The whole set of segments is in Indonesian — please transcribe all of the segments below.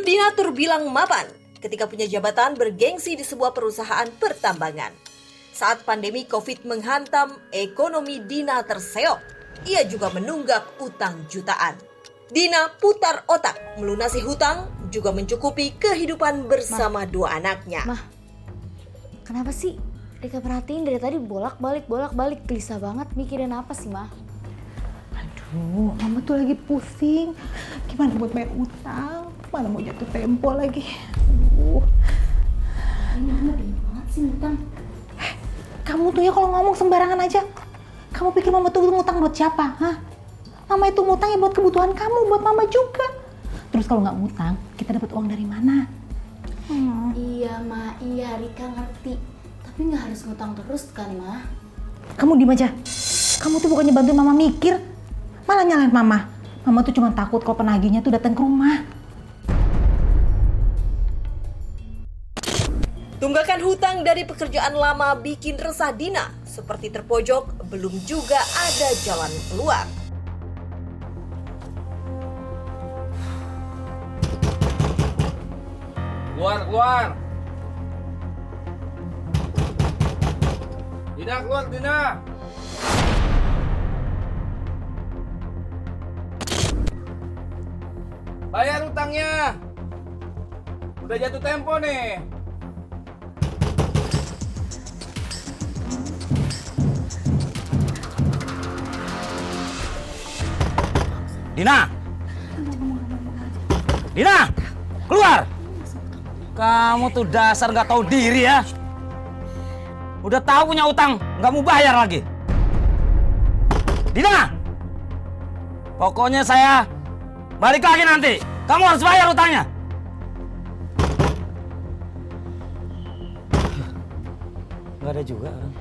Dina terbilang mapan ketika punya jabatan bergengsi di sebuah perusahaan pertambangan. Saat pandemi COVID menghantam, ekonomi Dina terseok. Ia juga menunggak utang jutaan. Dina putar otak, melunasi hutang, juga mencukupi kehidupan bersama dua anaknya. Mah, kenapa sih? Rika perhatiin dari tadi bolak-balik, gelisah banget. Mikirin apa sih, Mah? Aduh, mama tuh lagi pusing. Gimana buat bayar utang? Mana mau jatuh tempo lagi? Ini mama gede banget sih utang. Kamu tuh ya kalau ngomong sembarangan aja. Kamu pikir mama tuh ngutang buat siapa? Hah? Mama itu ngutang ya buat kebutuhan kamu, buat mama juga. Terus kalau nggak ngutang, kita dapat uang dari mana? Iya, Ma. Iya, Rika ngerti. Tapi nggak harus ngutang terus kan, Ma? Kamu diem aja. Kamu tuh bukannya bantuin mama mikir, malah nyalain mama. Mama tuh cuma takut kalau penagihnya tuh datang ke rumah. Tunggakan hutang dari pekerjaan lama bikin resah Dina. Seperti terpojok, belum juga ada jalan keluar. Keluar! Dina, keluar, Dina! Bayar utangnya! Udah jatuh tempo nih! Dina! Dina! Keluar! Kamu tuh dasar nggak tahu diri ya. Udah tahu punya utang, nggak mau bayar lagi. Dina! Pokoknya saya balik lagi nanti. Kamu harus bayar utangnya. Nggak ada juga orang.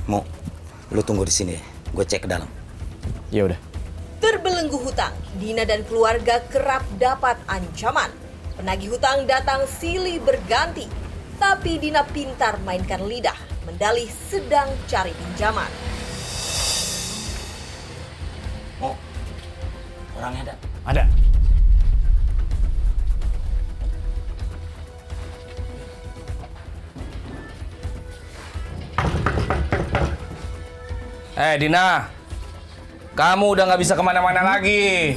Mo, lu tunggu di sini. Gue cek ke dalam. Ya udah. Terbelenggu hutang, Dina dan keluarga kerap dapat ancaman. Penagih hutang datang silih berganti. Tapi Dina pintar mainkan lidah, mendalih sedang cari pinjaman. Mo, orangnya ada? Ada. Dina, kamu udah nggak bisa kemana-mana lagi.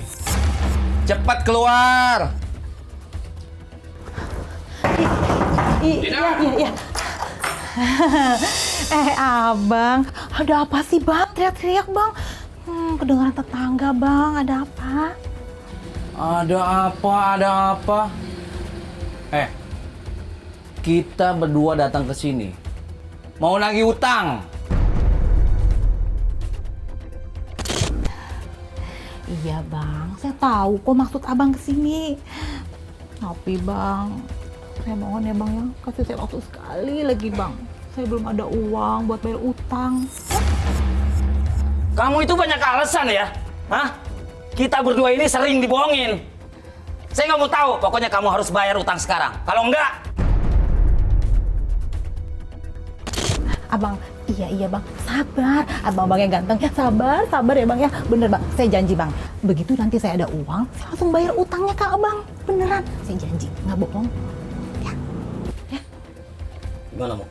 Cepat keluar. Iya. Abang, ada apa sih bang? Teriak-teriak bang. Kedengaran tetangga bang, ada apa? Ada apa? Kita berdua datang ke sini. Mau nagih utang. Iya bang, saya tahu kok maksud abang kesini. Tapi bang, saya mohon ya bang ya, kasih saya waktu sekali lagi bang. Saya belum ada uang buat bayar utang. Kamu itu banyak alasan ya? Hah? Kita berdua ini sering dibohongin. Saya nggak mau tahu, pokoknya kamu harus bayar utang sekarang. Kalau enggak... Abang, iya bang, sabar. Abang yang ganteng, sabar ya bang ya. Bener bang, saya janji bang. Begitu nanti saya ada uang, saya langsung bayar utangnya ke abang. Beneran, saya janji, nggak bohong. Ya. Gimana, Mo?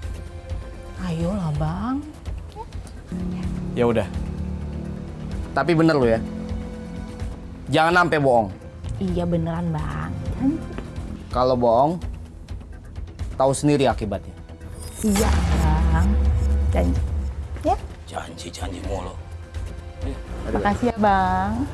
Ayolah bang. Ya udah. Tapi bener lo ya. Jangan sampai bohong. Iya beneran bang. Kalau bohong, tahu sendiri akibatnya. Iya bang. Janji. Ya. Janji mulu. Makasih ya bang.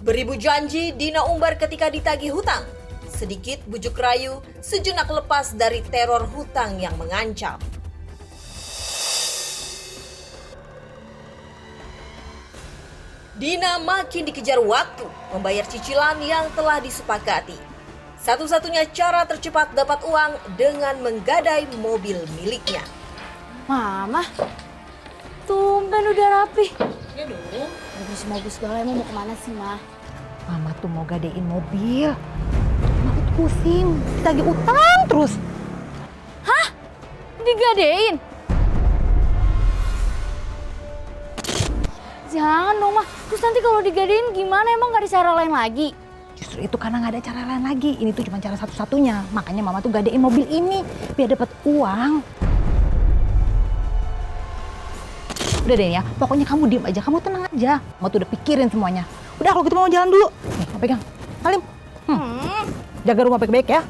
Beribu janji Dina umbar ketika ditagih hutang. Sedikit bujuk rayu, sejenak lepas dari teror hutang yang mengancam. Dina makin dikejar waktu membayar cicilan yang telah disepakati. Satu-satunya cara tercepat dapat uang dengan menggadai mobil miliknya. Mama, tumben udah rapi. Ya dong. Bagus segala, emang mau kemana sih, Ma? Mama tuh mau gadein mobil. Mama tuh Pusing, ditagih utang terus. Digadein? Jangan dong, Ma. Terus nanti kalau digadein gimana? Emang gak ada cara lain lagi? Justru itu karena nggak ada cara lain lagi. Ini tuh cuma cara satu-satunya. Makanya Mama tuh gadein mobil ini biar dapat uang. Udah deh ya, pokoknya kamu diem aja, kamu tenang aja. Mama tuh udah pikirin semuanya. Udah kalau gitu mau jalan dulu. Nih, mau pegang. Salim. Jaga rumah baik-baik ya.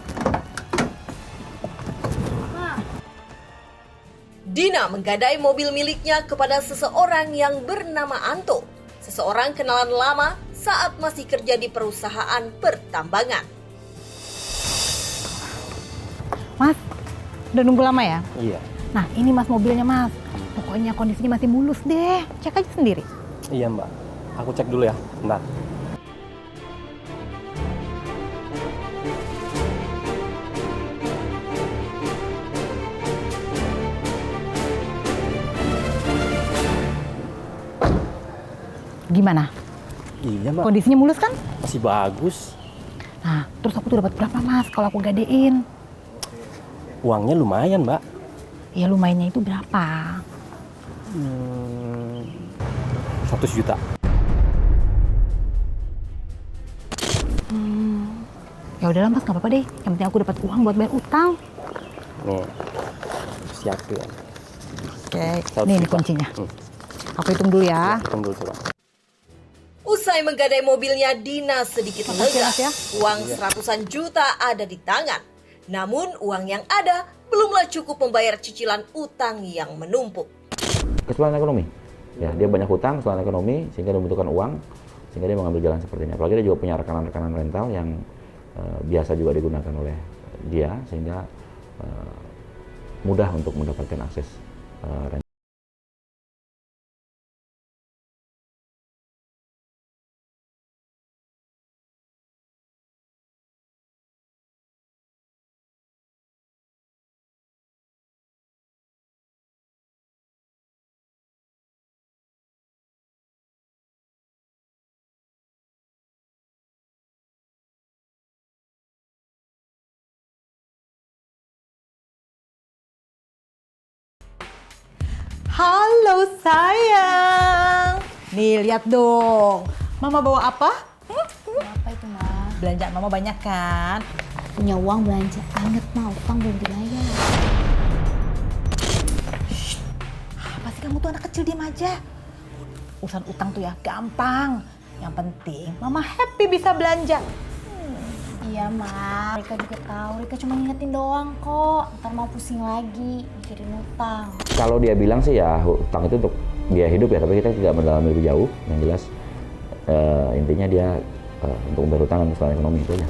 Dina menggadai mobil miliknya kepada seseorang yang bernama Anto, seseorang kenalan lama saat masih kerja di perusahaan pertambangan. Mas, udah nunggu lama ya? Iya. Nah, ini Mas mobilnya Mas. Pokoknya kondisinya masih mulus deh. Cek aja sendiri. Iya Mbak. Aku cek dulu ya. Bentar. Gimana? Iya Mbak. Kondisinya mulus kan? Masih bagus. Nah, terus aku tuh dapat berapa Mas kalau aku gadein? Uangnya lumayan Mbak. Ya lumayannya itu berapa? 100 juta. Ya udahlah Mas, nggak apa-apa deh. Yang penting aku dapat uang buat bayar utang. Nih. Siapin. Oke, 100 nih juta. kuncinya. Aku hitung dulu ya. Hitung dulu coba. Usai menggadai mobilnya, Dina sedikit Makasih, lega. Mas, ya. Uang seratusan juta ada di tangan. Namun uang yang ada belumlah cukup membayar cicilan utang yang menumpuk. Kesulitan ekonomi. Ya, dia banyak hutang, kesulitan ekonomi sehingga dia membutuhkan uang, sehingga dia mengambil jalan seperti ini. Apalagi dia juga punya rekanan-rekanan rental yang biasa juga digunakan oleh dia, sehingga mudah untuk mendapatkan akses rental. Halo sayang. Nih lihat dong. Mama bawa apa? Apa itu, Ma? Belanjaan Mama banyak kan? Punya uang belanja. Ingat, Ma, utang belum dibayar. Apa sih kamu tuh anak kecil, diam aja. Urusan utang tuh ya gampang. Yang penting Mama happy bisa belanja. Iya, Ma. Rika juga tahu. Rika cuma ngingetin doang kok. Ntar mau pusing lagi mikirin utang. Kalau dia bilang sih ya hutang itu untuk biaya hidup ya, tapi kita tidak mendalami lebih jauh. Yang jelas intinya dia untuk membayar hutang dan kesulitan ekonomi itu aja.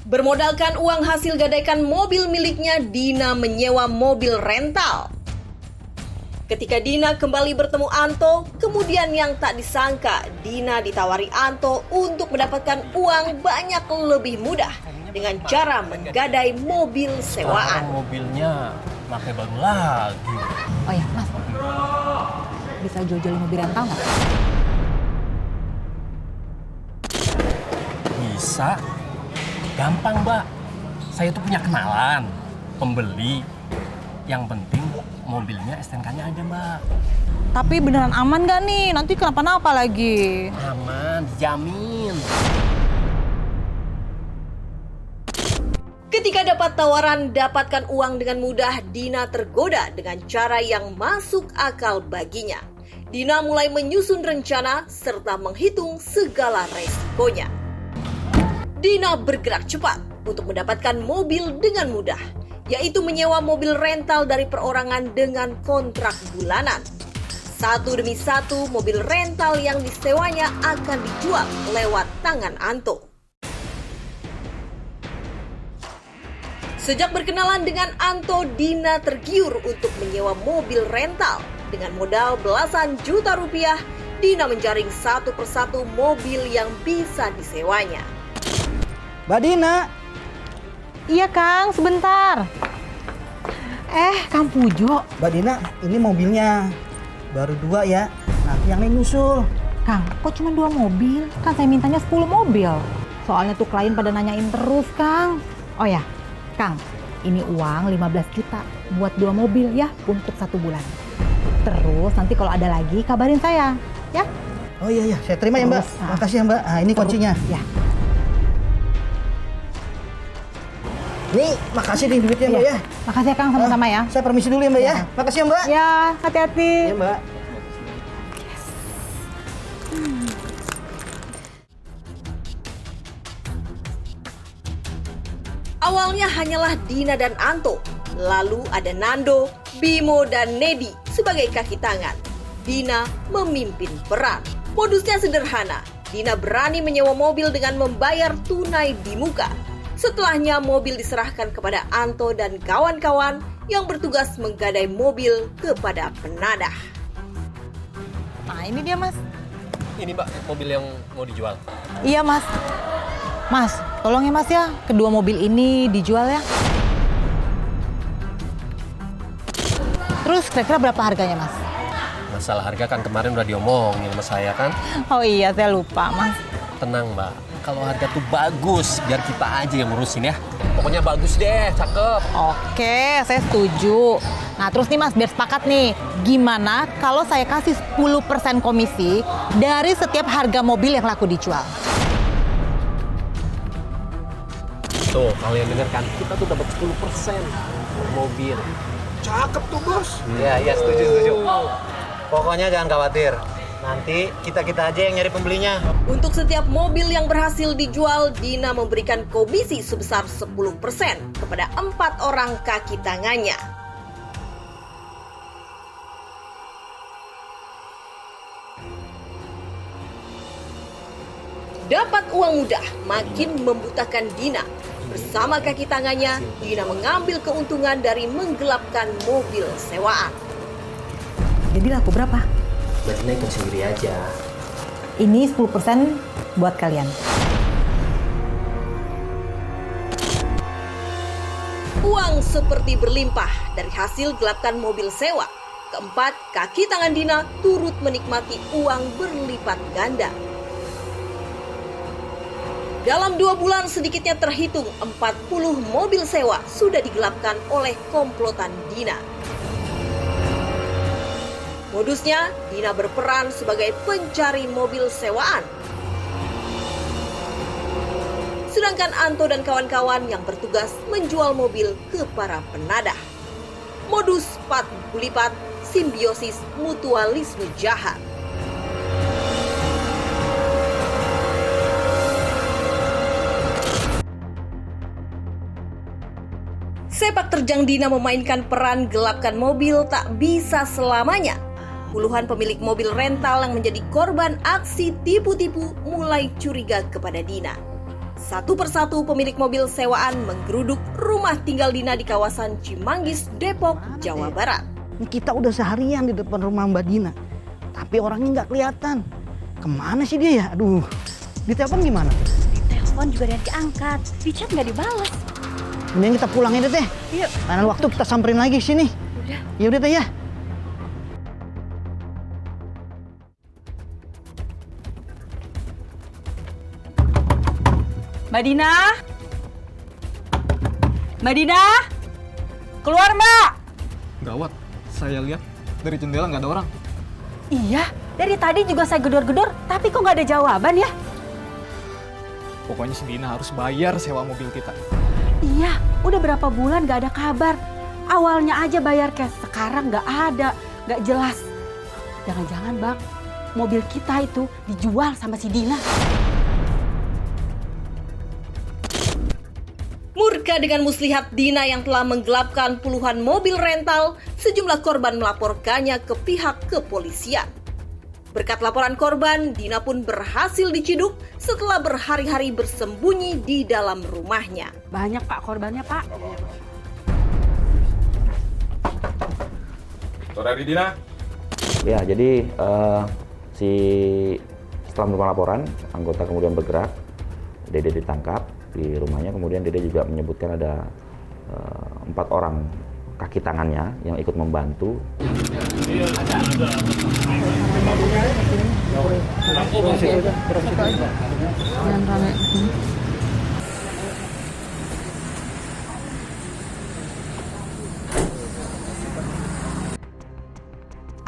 Bermodalkan uang hasil gadaikan mobil miliknya, Dina menyewa mobil rental. Ketika Dina kembali bertemu Anto, kemudian yang tak disangka, Dina ditawari Anto untuk mendapatkan uang banyak lebih mudah dengan cara menggadai mobil sewaan. Sekarang mobilnya pakai baru lagi. Oh ya Mas, bisa jual-jualin mobil rental nggak? Bisa. Gampang Mbak. Saya tuh punya kenalan pembeli. Yang penting mobilnya STNK-nya ada Mbak. Tapi beneran aman gak nih? Nanti kenapa-napa lagi. Aman, dijamin. Ketika dapat tawaran dapatkan uang dengan mudah, Dina tergoda dengan cara yang masuk akal baginya. Dina mulai menyusun rencana serta menghitung segala resikonya. Dina bergerak cepat untuk mendapatkan mobil dengan mudah, yaitu menyewa mobil rental dari perorangan dengan kontrak bulanan. Satu demi satu mobil rental yang disewanya akan dijual lewat tangan Anto. Sejak berkenalan dengan Anto, Dina tergiur untuk menyewa mobil rental. Dengan modal belasan juta rupiah, Dina menjaring satu persatu mobil yang bisa disewanya. Mbak Dina. Iya Kang, sebentar. Kang Pujo. Mbak Dina, ini mobilnya baru 2 ya. Nanti yang lain nyusul. Kang, kok cuma 2 mobil? Kan saya mintanya 10 mobil. Soalnya tuh klien pada nanyain terus, Kang. Oh ya, Kang, ini uang 15 juta buat 2 mobil ya untuk 1 bulan. Terus nanti kalau ada lagi kabarin saya, ya. Oh iya, saya terima ya Mbak. Terus, Makasih ya Mbak. Ini kuncinya. Ya. Nih, makasih nih duitnya Mbak ya. Makasih ya Kang, sama-sama ya. Saya permisi dulu ya Mbak ya. Makasih ya Mbak. Ya, hati-hati. Ya Mbak. Awalnya hanyalah Dina dan Anto, lalu ada Nando, Bimo, dan Nedi sebagai kaki tangan. Dina memimpin peran. Modusnya sederhana, Dina berani menyewa mobil dengan membayar tunai di muka. Setelahnya mobil diserahkan kepada Anto dan kawan-kawan yang bertugas menggadai mobil kepada penadah. Nah, ini dia, Mas. Ini Mbak, mobil yang mau dijual. Iya, Mas. Mas, tolong ya Mas ya, kedua mobil ini dijual ya. Terus kira-kira berapa harganya, Mas? Masalah harga kan kemarin udah diomongin sama saya kan. Oh iya, saya lupa, Mas. Tenang Mbak, kalau harga tuh bagus, biar kita aja yang ngurusin ya. Pokoknya bagus deh, cakep. Oke, saya setuju. Nah, terus nih Mas, biar sepakat nih, gimana kalau saya kasih 10% komisi dari setiap harga mobil yang laku dijual? Tuh, kalian denger kan, kita tuh dapat 10% per mobil. Cakep tuh, Bos. Iya, setuju. Pokoknya jangan khawatir. Nanti kita aja yang nyari pembelinya. Untuk setiap mobil yang berhasil dijual, Dina memberikan komisi sebesar 10% kepada 4 orang kaki tangannya. Dapat uang mudah makin membutakan Dina. Bersama kaki tangannya, Dina mengambil keuntungan dari menggelapkan mobil sewaan. Jadi laku berapa? Mbak Dina hitung sendiri aja. Ini 10% buat kalian. Uang seperti berlimpah dari hasil gelapkan mobil sewa. Keempat, kaki tangan Dina turut menikmati uang berlipat ganda. Dalam 2 bulan sedikitnya terhitung 40 mobil sewa sudah digelapkan oleh komplotan Dina. Modusnya, Dina berperan sebagai pencari mobil sewaan. Sedangkan Anto dan kawan-kawan yang bertugas menjual mobil ke para penadah. Modus pat gulipat, simbiosis mutualisme jahat. Sepak terjang Dina memainkan peran gelapkan mobil tak bisa selamanya. Puluhan pemilik mobil rental yang menjadi korban aksi tipu-tipu mulai curiga kepada Dina. Satu persatu pemilik mobil sewaan menggeruduk rumah tinggal Dina di kawasan Cimanggis, Depok, Jawa Barat. Kita udah seharian di depan rumah Mbak Dina, tapi orangnya nggak kelihatan. Kemana sih dia ya? Aduh, ditelepon gimana? Telepon juga udah diangkat, di chat nggak dibalas. Mending kita pulang aja teh. Yuk. Lain waktu kita samperin lagi sini. Udah. Ya udah teh ya. Mbak Dina? Mbak Dina? Keluar, Mbak! Gawat, saya lihat dari jendela nggak ada orang. Iya, dari tadi juga saya gedor-gedor, tapi kok nggak ada jawaban ya? Pokoknya si Dina harus bayar sewa mobil kita. Iya, udah berapa bulan nggak ada kabar. Awalnya aja bayar cash, sekarang nggak ada, nggak jelas. Jangan-jangan, Bang, mobil kita itu dijual sama si Dina. Murka dengan muslihat Dina yang telah menggelapkan puluhan mobil rental, sejumlah korban melaporkannya ke pihak kepolisian. Berkat laporan korban, Dina pun berhasil diciduk setelah berhari-hari bersembunyi di dalam rumahnya. Banyak, Pak, korbannya, Pak. Saudari Dina? Ya, jadi setelah menerima laporan, anggota kemudian bergerak, Dede ditangkap di rumahnya, kemudian Dede juga menyebutkan ada 4 orang kaki tangannya yang ikut membantu.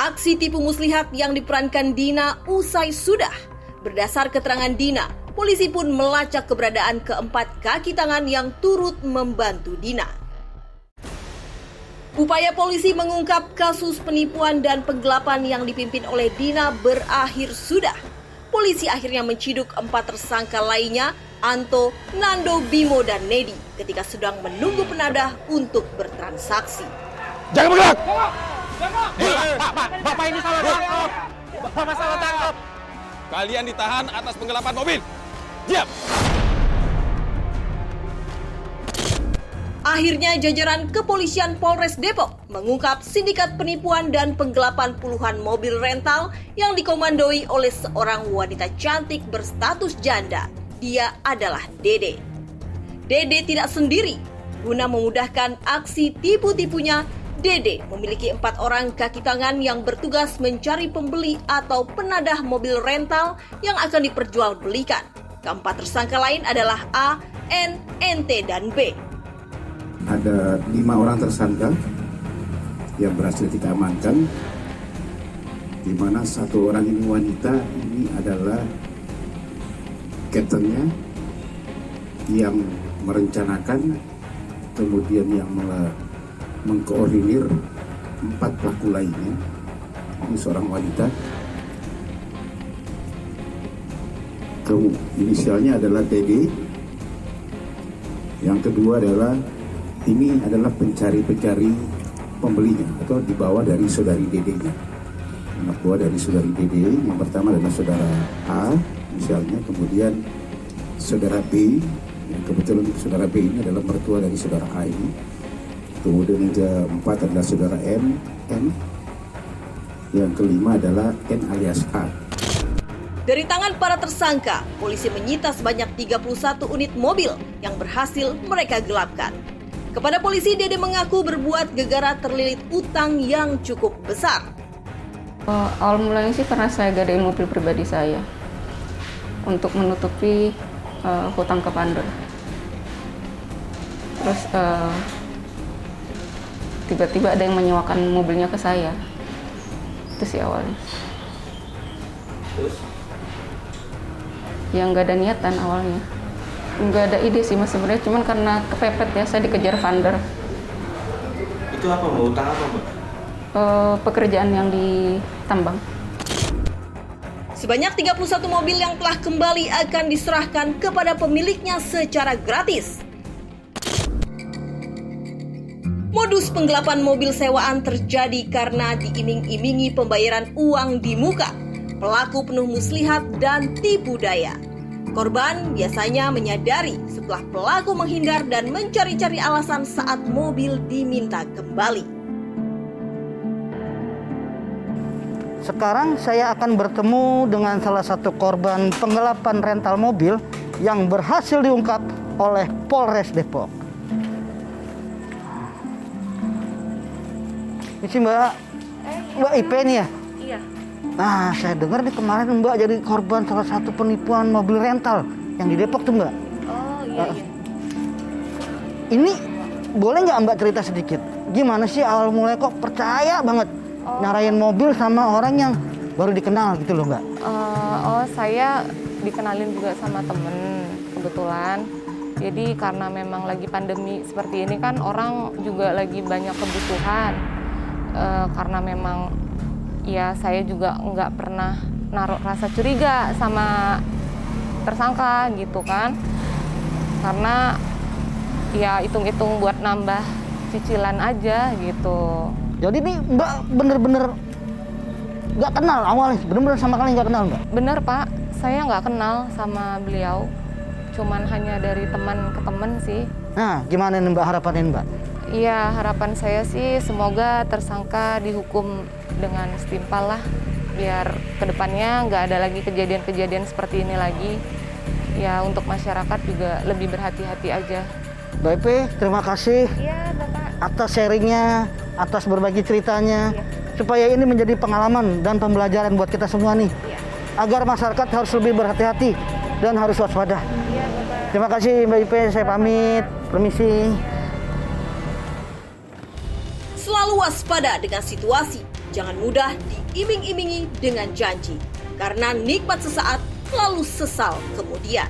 Aksi tipu muslihat yang diperankan Dina usai sudah. Berdasar keterangan Dina, polisi pun melacak keberadaan keempat kaki tangan yang turut membantu Dina. Upaya polisi mengungkap kasus penipuan dan penggelapan yang dipimpin oleh Dina berakhir sudah. Polisi akhirnya menciduk 4 tersangka lainnya, Anto, Nando, Bimo, dan Nedi, ketika sedang menunggu penadah untuk bertransaksi. Jangan bergerak! Bapak ini salah tangkap! Bapak salah tangkap! Kalian ditahan atas penggelapan mobil. Diam! Akhirnya jajaran kepolisian Polres Depok mengungkap sindikat penipuan dan penggelapan puluhan mobil rental yang dikomandoi oleh seorang wanita cantik berstatus janda. Dia adalah Dede. Dede tidak sendiri. Guna memudahkan aksi tipu-tipunya, Dede memiliki 4 orang kaki tangan yang bertugas mencari pembeli atau penadah mobil rental yang akan diperjualbelikan. Keempat tersangka lain adalah A, N, NT, dan B. Ada 5 orang tersangka yang berhasil kita amankan, di mana 1 orang ini wanita, ini adalah kaptennya yang merencanakan, kemudian yang mengkoordinir 4 pelaku lainnya. Ini seorang wanita, inisialnya adalah TD. Yang kedua adalah ini adalah pencari-pencari pembelinya atau dibawa dari saudari Dede-nya. Anak buah dari saudari Dede, yang pertama adalah saudara A misalnya, kemudian saudara B, yang kebetulan saudara B ini adalah mertua dari saudara A ini. Kemudian yang keempat adalah saudara M, N. Yang kelima adalah N alias A. Dari tangan para tersangka, polisi menyita sebanyak 31 unit mobil yang berhasil mereka gelapkan. Kepada polisi, Dede mengaku berbuat gegara terlilit utang yang cukup besar. Awal mulanya sih karena saya gadain mobil pribadi saya untuk menutupi hutang ke Pander. Terus tiba-tiba ada yang menyewakan mobilnya ke saya. Itu sih awalnya. Terus? Yang nggak ada niatan awalnya. Nggak ada ide sih mas sebenarnya, cuman karena kepepet ya, saya dikejar Pander. Itu apa mbak? Utang apa mbak? Pekerjaan yang di tambang. Sebanyak 31 mobil yang telah kembali akan diserahkan kepada pemiliknya secara gratis. Modus penggelapan mobil sewaan terjadi karena diiming-imingi pembayaran uang di muka, pelaku penuh muslihat dan tipu daya. Korban biasanya menyadari setelah pelaku menghindar dan mencari-cari alasan saat mobil diminta kembali. Sekarang saya akan bertemu dengan salah satu korban penggelapan rental mobil yang berhasil diungkap oleh Polres Depok. Ini Mbak IP nih ya? Iya. Nah, saya dengar nih kemarin Mbak jadi korban salah satu penipuan mobil rental yang di Depok tuh Mbak. Oh iya. Ini boleh nggak Mbak cerita sedikit? Gimana sih awal mulai kok percaya banget nyarain mobil sama orang yang baru dikenal gitu loh Mbak? Saya dikenalin juga sama temen kebetulan. Jadi karena memang lagi pandemi seperti ini kan orang juga lagi banyak kebutuhan. Karena memang ya saya juga nggak pernah naruh rasa curiga sama tersangka gitu kan, karena ya hitung-hitung buat nambah cicilan aja gitu. Jadi ini Mbak bener-bener nggak kenal awalnya, bener-bener sama kali nggak kenal Mbak? Bener Pak, saya nggak kenal sama beliau, cuman hanya dari teman ke teman sih. Nah gimana nih Mbak harapannya Mbak? Iya, harapan saya sih semoga tersangka dihukum dengan setimpal lah, biar kedepannya nggak ada lagi kejadian-kejadian seperti ini lagi. Ya untuk masyarakat juga lebih berhati-hati aja. Mbak Ipe, terima kasih. Iya Bapak. atas sharingnya, atas berbagi ceritanya, supaya ini menjadi pengalaman dan pembelajaran buat kita semua nih. Agar masyarakat harus lebih berhati-hati dan harus waspada. Terima kasih Mbak Ipe, saya pamit, permisi. Selalu waspada dengan situasi, jangan mudah diiming-imingi dengan janji, karena nikmat sesaat lalu sesal kemudian.